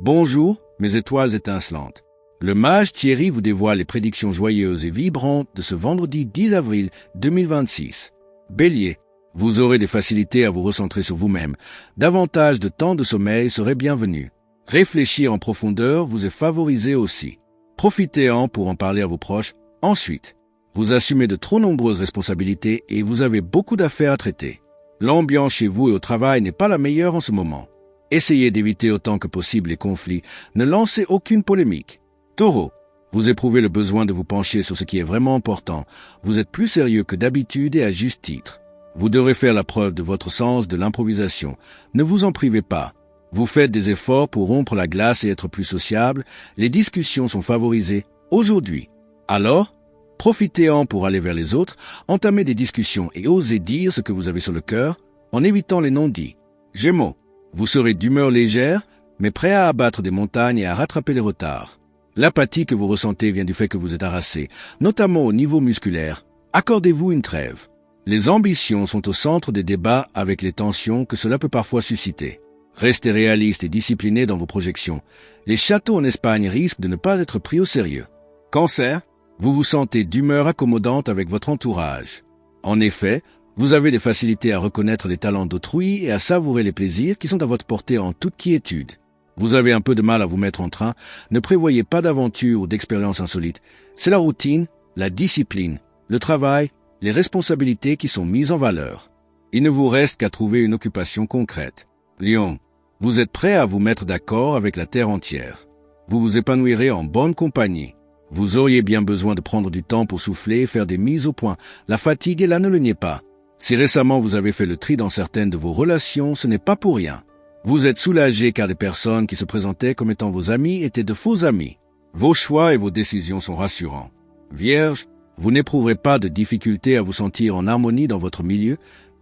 Bonjour, mes étoiles étincelantes. Le mage Thierry vous dévoile les prédictions joyeuses et vibrantes de ce vendredi 10 avril 2026. Bélier, vous aurez des facilités à vous recentrer sur vous-même. Davantage de temps de sommeil serait bienvenu. Réfléchir en profondeur vous est favorisé aussi. Profitez-en pour en parler à vos proches. Ensuite, vous assumez de trop nombreuses responsabilités et vous avez beaucoup d'affaires à traiter. L'ambiance chez vous et au travail n'est pas la meilleure en ce moment. Essayez d'éviter autant que possible les conflits. Ne lancez aucune polémique. Taureau, vous éprouvez le besoin de vous pencher sur ce qui est vraiment important. Vous êtes plus sérieux que d'habitude et à juste titre. Vous devrez faire la preuve de votre sens de l'improvisation. Ne vous en privez pas. Vous faites des efforts pour rompre la glace et être plus sociable. Les discussions sont favorisées aujourd'hui. Alors, profitez-en pour aller vers les autres, entamer des discussions et osez dire ce que vous avez sur le cœur en évitant les non-dits. Gémeaux, vous serez d'humeur légère, mais prêt à abattre des montagnes et à rattraper les retards. L'apathie que vous ressentez vient du fait que vous êtes harassé, notamment au niveau musculaire. Accordez-vous une trêve. Les ambitions sont au centre des débats avec les tensions que cela peut parfois susciter. Restez réaliste et discipliné dans vos projections. Les châteaux en Espagne risquent de ne pas être pris au sérieux. Cancer, vous vous sentez d'humeur accommodante avec votre entourage. En effet, vous avez des facilités à reconnaître les talents d'autrui et à savourer les plaisirs qui sont à votre portée en toute quiétude. Vous avez un peu de mal à vous mettre en train, ne prévoyez pas d'aventure ou d'expériences insolites. C'est la routine, la discipline, le travail, les responsabilités qui sont mises en valeur. Il ne vous reste qu'à trouver une occupation concrète. Lion, vous êtes prêt à vous mettre d'accord avec la terre entière. Vous vous épanouirez en bonne compagnie. Vous auriez bien besoin de prendre du temps pour souffler et faire des mises au point. La fatigue est là, ne le niez pas. Si récemment vous avez fait le tri dans certaines de vos relations, ce n'est pas pour rien. Vous êtes soulagé car des personnes qui se présentaient comme étant vos amis étaient de faux amis. Vos choix et vos décisions sont rassurants. Vierge, vous n'éprouverez pas de difficulté à vous sentir en harmonie dans votre milieu.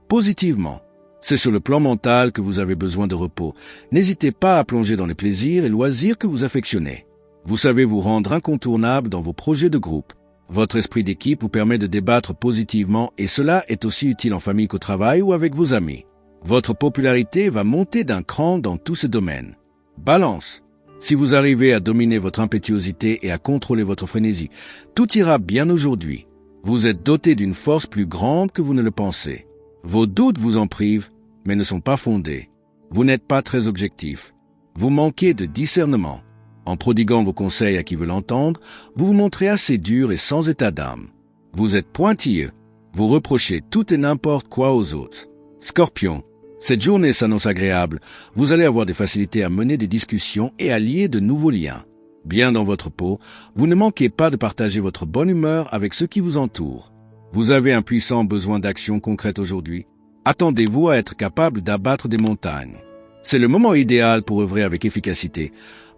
Positivement, c'est sur le plan mental que vous avez besoin de repos. N'hésitez pas à plonger dans les plaisirs et loisirs que vous affectionnez. Vous savez vous rendre incontournable dans vos projets de groupe. Votre esprit d'équipe vous permet de débattre positivement et cela est aussi utile en famille qu'au travail ou avec vos amis. Votre popularité va monter d'un cran dans tous ces domaines. Balance. Si vous arrivez à dominer votre impétuosité et à contrôler votre frénésie, tout ira bien aujourd'hui. Vous êtes doté d'une force plus grande que vous ne le pensez. Vos doutes vous en privent, mais ne sont pas fondés. Vous n'êtes pas très objectif. Vous manquez de discernement. En prodiguant vos conseils à qui veut l'entendre, vous vous montrez assez dur et sans état d'âme. Vous êtes pointilleux. Vous reprochez tout et n'importe quoi aux autres. Scorpion, cette journée s'annonce agréable. Vous allez avoir des facilités à mener des discussions et à lier de nouveaux liens. Bien dans votre peau, vous ne manquez pas de partager votre bonne humeur avec ceux qui vous entourent. Vous avez un puissant besoin d'action concrète aujourd'hui. Attendez-vous à être capable d'abattre des montagnes. C'est le moment idéal pour œuvrer avec efficacité.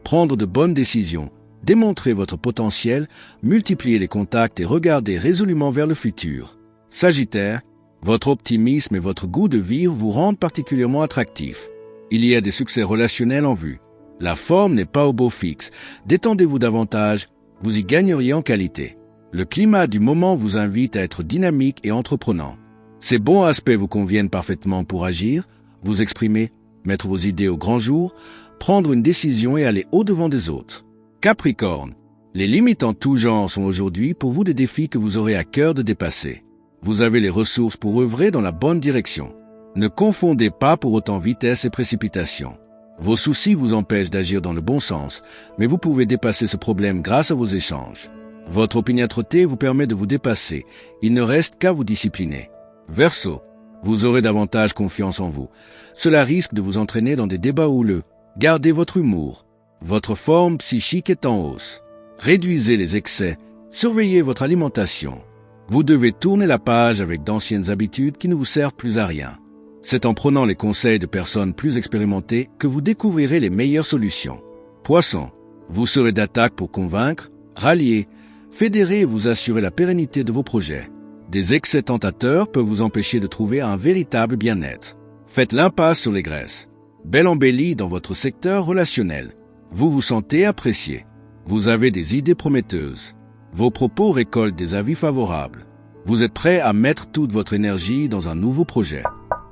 Prendre de bonnes décisions, démontrer votre potentiel, multiplier les contacts et regarder résolument vers le futur. Sagittaire, votre optimisme et votre goût de vivre vous rendent particulièrement attractif. Il y a des succès relationnels en vue. La forme n'est pas au beau fixe. Détendez-vous davantage, vous y gagneriez en qualité. Le climat du moment vous invite à être dynamique et entreprenant. Ces bons aspects vous conviennent parfaitement pour agir, vous exprimer, mettre vos idées au grand jour, prendre une décision et aller au-devant des autres. Capricorne, les limites en tout genre sont aujourd'hui pour vous des défis que vous aurez à cœur de dépasser. Vous avez les ressources pour œuvrer dans la bonne direction. Ne confondez pas pour autant vitesse et précipitation. Vos soucis vous empêchent d'agir dans le bon sens, mais vous pouvez dépasser ce problème grâce à vos échanges. Votre opiniâtreté vous permet de vous dépasser. Il ne reste qu'à vous discipliner. Verseau, vous aurez davantage confiance en vous. Cela risque de vous entraîner dans des débats houleux. Gardez votre humour. Votre forme psychique est en hausse. Réduisez les excès. Surveillez votre alimentation. Vous devez tourner la page avec d'anciennes habitudes qui ne vous servent plus à rien. C'est en prenant les conseils de personnes plus expérimentées que vous découvrirez les meilleures solutions. Poisson, vous serez d'attaque pour convaincre, rallier, fédérer et vous assurer la pérennité de vos projets. Des excès tentateurs peuvent vous empêcher de trouver un véritable bien-être. Faites l'impasse sur les graisses. Belle embellie dans votre secteur relationnel. Vous vous sentez apprécié. Vous avez des idées prometteuses. Vos propos récoltent des avis favorables. Vous êtes prêt à mettre toute votre énergie dans un nouveau projet.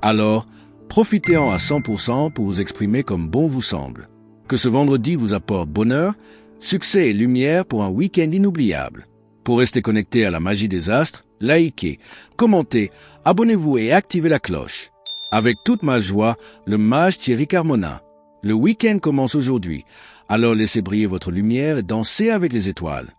Alors, profitez-en à 100% pour vous exprimer comme bon vous semble. Que ce vendredi vous apporte bonheur, succès et lumière pour un week-end inoubliable. Pour rester connecté à la magie des astres, likez, commentez, abonnez-vous et activez la cloche. Avec toute ma joie, le mage Thierry Carmona. Le week-end commence aujourd'hui, alors laissez briller votre lumière et dansez avec les étoiles.